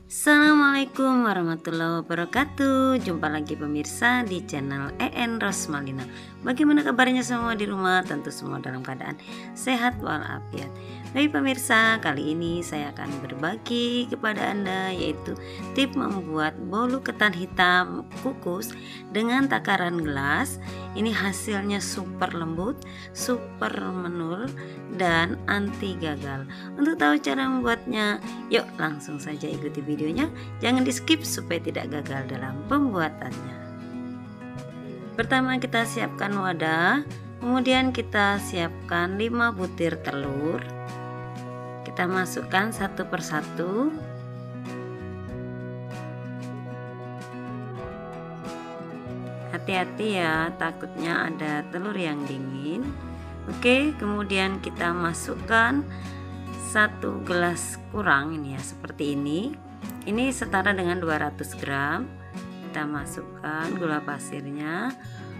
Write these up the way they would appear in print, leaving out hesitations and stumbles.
Assalamualaikum warahmatullahi wabarakatuh. Jumpa lagi pemirsa di channel EN Rosmalina. Bagaimana kabarnya semua di rumah? Tentu semua dalam keadaan sehat walafiat. Baik pemirsa, kali ini saya akan berbagi kepada Anda yaitu tip membuat bolu ketan hitam kukus dengan takaran gelas. Ini hasilnya super lembut, super menul dan anti gagal. Untuk tahu cara membuatnya, yuk langsung saja ikuti videonya. Jangan di skip supaya tidak gagal dalam pembuatannya. Pertama kita siapkan wadah, kemudian kita siapkan 5 butir telur. Kita masukkan satu persatu. Hati-hati ya, takutnya ada telur yang dingin. Oke, kemudian kita masukkan 1 gelas kurang ini ya, seperti ini. Ini setara dengan 200 gram. Kita masukkan gula pasirnya,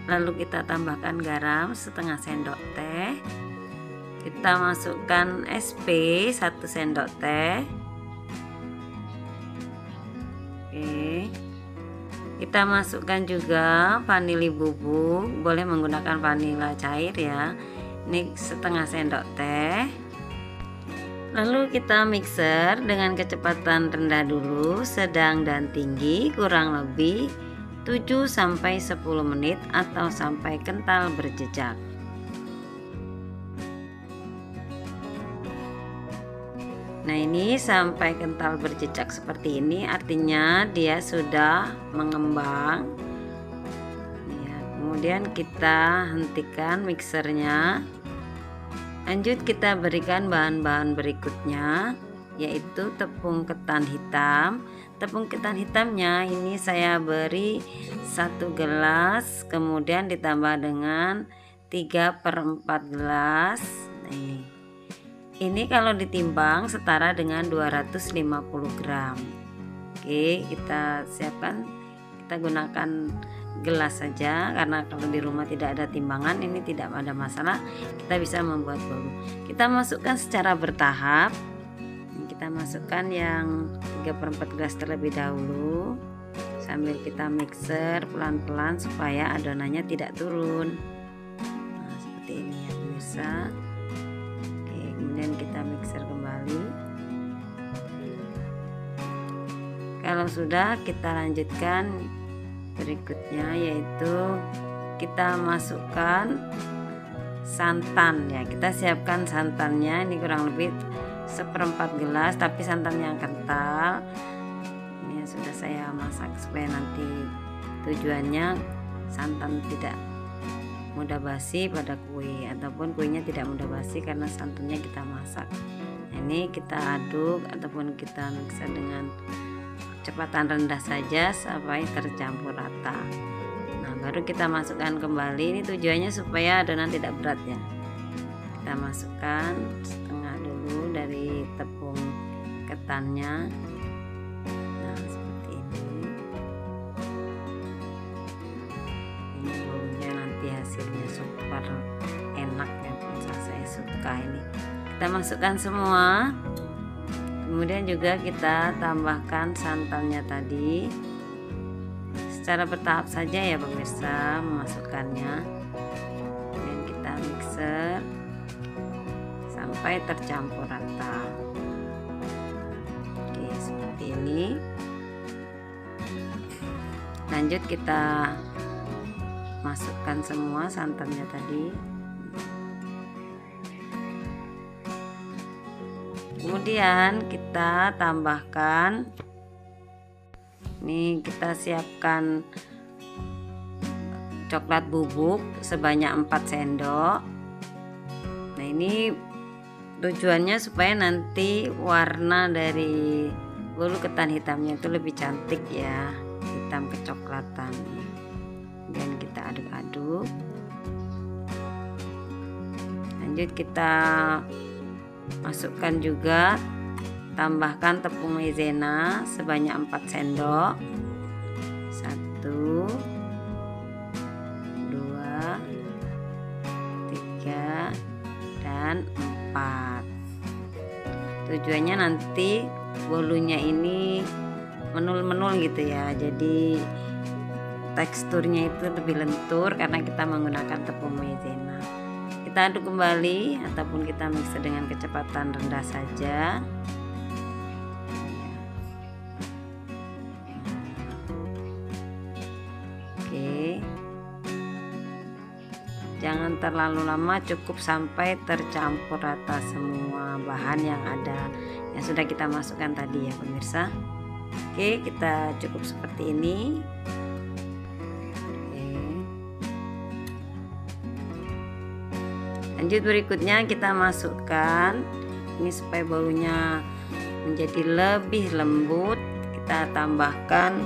lalu kita tambahkan garam setengah sendok teh. Kita masukkan SP 1 sendok teh. Oke. Kita masukkan juga vanili bubuk, boleh menggunakan vanila cair ya. Ini setengah sendok teh. Lalu kita mixer dengan kecepatan rendah dulu, sedang dan tinggi, kurang lebih 7-10 menit atau sampai kental berjejak. Nah, ini sampai kental berjejak seperti ini artinya dia sudah mengembang. Ya, kemudian kita hentikan mixernya. Lanjut kita berikan bahan-bahan berikutnya, yaitu tepung ketan hitam. Tepung ketan hitamnya ini saya beri 1 gelas, kemudian ditambah dengan 3/4 gelas. Ini kalau ditimbang setara dengan 250 gram. Oke, kita siapkan, kita gunakan gelas saja karena kalau di rumah tidak ada timbangan, ini tidak ada masalah, kita bisa membuat bolu. Kita masukkan secara bertahap. Kita masukkan yang 3/4 gelas terlebih dahulu sambil kita mixer pelan-pelan supaya adonannya tidak turun. Nah, seperti ini ya pemirsa. Oke, kemudian kita mixer kembali. Kalau sudah, kita lanjutkan berikutnya, yaitu kita masukkan santan ya. Kita siapkan santannya, ini kurang lebih 1/4 gelas, tapi santan yang kental. Ini sudah saya masak supaya nanti tujuannya santan tidak mudah basi pada kue, ataupun kuenya tidak mudah basi karena santannya kita masak. Ini kita aduk ataupun kita mixer dengan kecepatan rendah saja sampai tercampur rata. Nah, baru kita masukkan kembali. Ini tujuannya supaya adonan tidak berat ya. Kita masukkan setengah dulu dari tepung ketannya. Nah, seperti ini. Ini bolunya nanti hasilnya super enak ya, saya suka ini. Kita masukkan semua. Kemudian juga kita tambahkan santannya tadi secara bertahap saja ya pemirsa memasukkannya. Kemudian kita mixer sampai tercampur rata. Oke, seperti ini. Lanjut kita masukkan semua santannya tadi. Kemudian kita tambahkan, ini kita siapkan coklat bubuk sebanyak 4 sendok. Nah, ini tujuannya supaya nanti warna dari bolu ketan hitamnya itu lebih cantik ya, hitam kecoklatan. Dan kita aduk-aduk. Lanjut kita masukkan juga, tambahkan tepung maizena sebanyak 4 sendok. 1 2 3 dan 4. Tujuannya nanti bolunya ini menul-menul gitu ya, jadi teksturnya itu lebih lentur karena kita menggunakan tepung maizena. Kita aduk kembali ataupun kita mixer dengan kecepatan rendah saja. Oke, jangan terlalu lama, cukup sampai tercampur rata semua bahan yang ada yang sudah kita masukkan tadi ya pemirsa. Oke, kita cukup seperti ini. Oke. Lanjut, berikutnya kita masukkan ini supaya baunya menjadi lebih lembut, kita tambahkan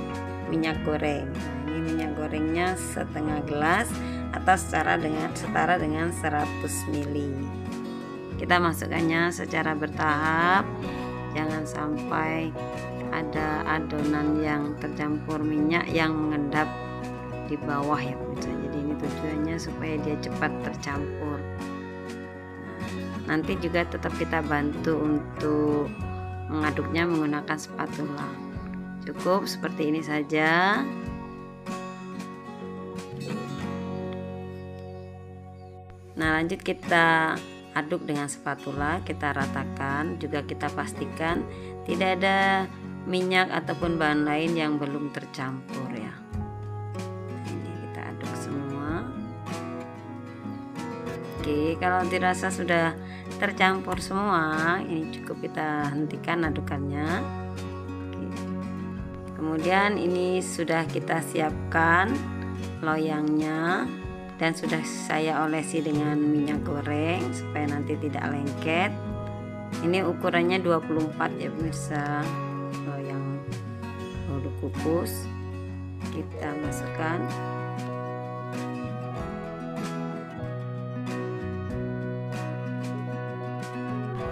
minyak goreng. Nah, ini minyak gorengnya setengah gelas atau setara dengan 100 ml. Kita masukkannya secara bertahap, jangan sampai ada adonan yang tercampur minyak yang mengendap di bawah ya pemirsa. Jadi ini tujuannya supaya dia cepat tercampur. Nanti juga tetap kita bantu untuk mengaduknya menggunakan spatula. Cukup seperti ini saja. Nah, lanjut kita aduk dengan spatula, kita ratakan, juga kita pastikan tidak ada minyak ataupun bahan lain yang belum tercampur ya. Ini kita aduk semua. Oke, kalau dirasa sudah tercampur semua, ini cukup kita hentikan adukannya. Oke. Kemudian ini sudah kita siapkan loyangnya dan sudah saya olesi dengan minyak goreng supaya nanti tidak lengket. Ini ukurannya 24 ya pemirsa. Loyang bolu kukus kita masukkan.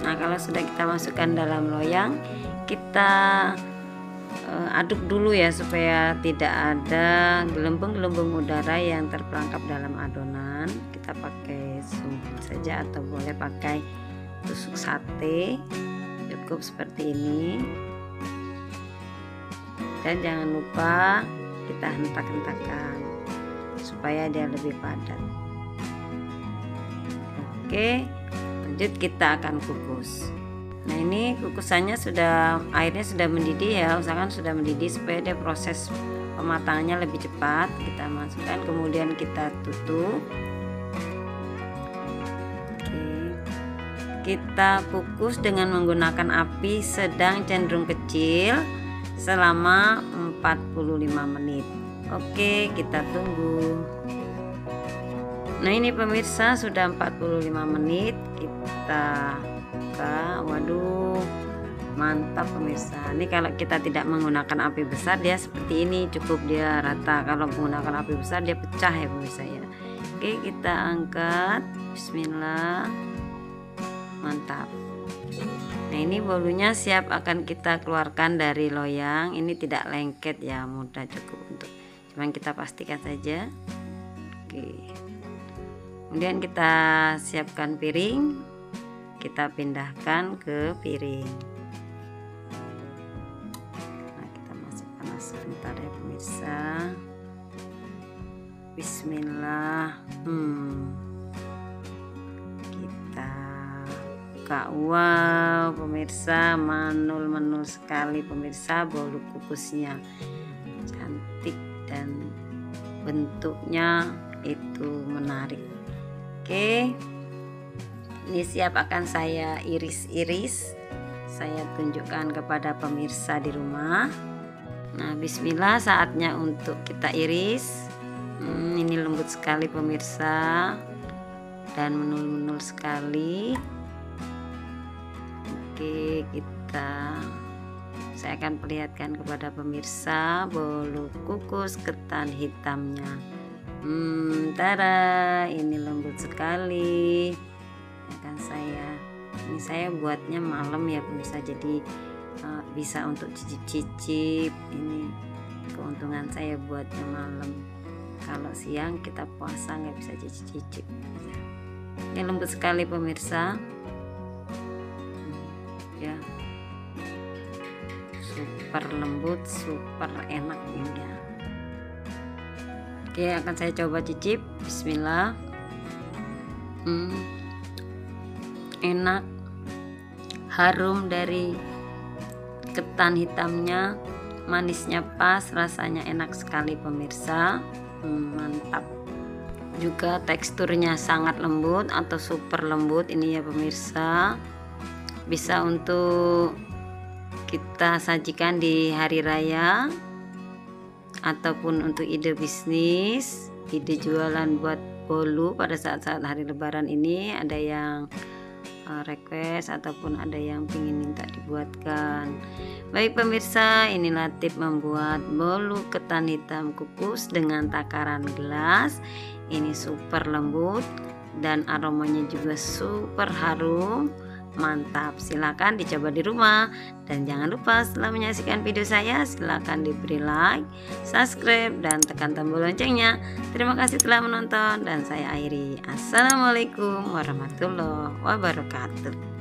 Nah, kalau sudah kita masukkan dalam loyang, kita aduk dulu ya supaya tidak ada gelembung-gelembung udara yang terperangkap dalam adonan. Kita pakai sumpit saja atau boleh pakai tusuk sate, cukup seperti ini. Dan jangan lupa kita hentak-hentakan supaya dia lebih padat. Oke, lanjut kita akan kukus. Nah, ini kukusannya airnya sudah mendidih ya, usahakan sudah mendidih supaya dia proses pematangannya lebih cepat. Kita masukkan, kemudian kita tutup. Oke. Kita kukus dengan menggunakan api sedang cenderung kecil selama 45 menit. Oke, kita tunggu. Nah, ini pemirsa sudah 45 menit. Kita buka. Waduh, mantap pemirsa. Ini kalau kita tidak menggunakan api besar dia seperti ini, cukup dia rata. Kalau menggunakan api besar dia pecah ya pemirsa ya. Oke, kita angkat. Bismillah. Mantap. Nah, ini bolunya siap akan kita keluarkan dari loyang. Ini tidak lengket ya, mudah, cukup untuk cuman kita pastikan saja. Oke. Kemudian kita siapkan piring, kita pindahkan ke piring. Nah, kita masukkan sebentar ya pemirsa. Bismillah. Kita buka. Wow pemirsa, manul-manul sekali pemirsa bolu kukusnya, cantik dan bentuknya itu menarik. Oke, ini siap akan saya iris-iris, saya tunjukkan kepada pemirsa di rumah. Nah, bismillah, saatnya untuk kita iris. Ini lembut sekali pemirsa dan menul-menul sekali. Oke, saya akan perlihatkan kepada pemirsa bolu kukus ketan hitamnya. Tada, ini lembut sekali. Ini saya buatnya malam ya pemirsa, jadi bisa untuk cicip-cicip. Ini keuntungan saya buatnya malam. Kalau siang kita puasa nggak bisa cicip-cicip. Ini lembut sekali pemirsa ya, super. super lembut, super enak ya. Oke, akan saya coba cicip. Bismillah. Enak, harum dari ketan hitamnya, manisnya pas, rasanya enak sekali pemirsa. Mantap. Juga teksturnya sangat lembut atau super lembut ini ya pemirsa. Bisa untuk kita sajikan di hari raya ataupun untuk ide bisnis, ide jualan buat bolu pada saat-saat hari lebaran ini. Ada yang request ataupun ada yang ingin minta dibuatkan. Baik pemirsa, inilah tip membuat bolu ketan hitam kukus dengan takaran gelas. Ini super lembut dan aromanya juga super harum. Mantap, silakan dicoba di rumah. Dan jangan lupa setelah menyaksikan video saya, silakan diberi like, subscribe, dan tekan tombol loncengnya. Terima kasih telah menonton dan saya akhiri. Assalamualaikum warahmatullahi wabarakatuh.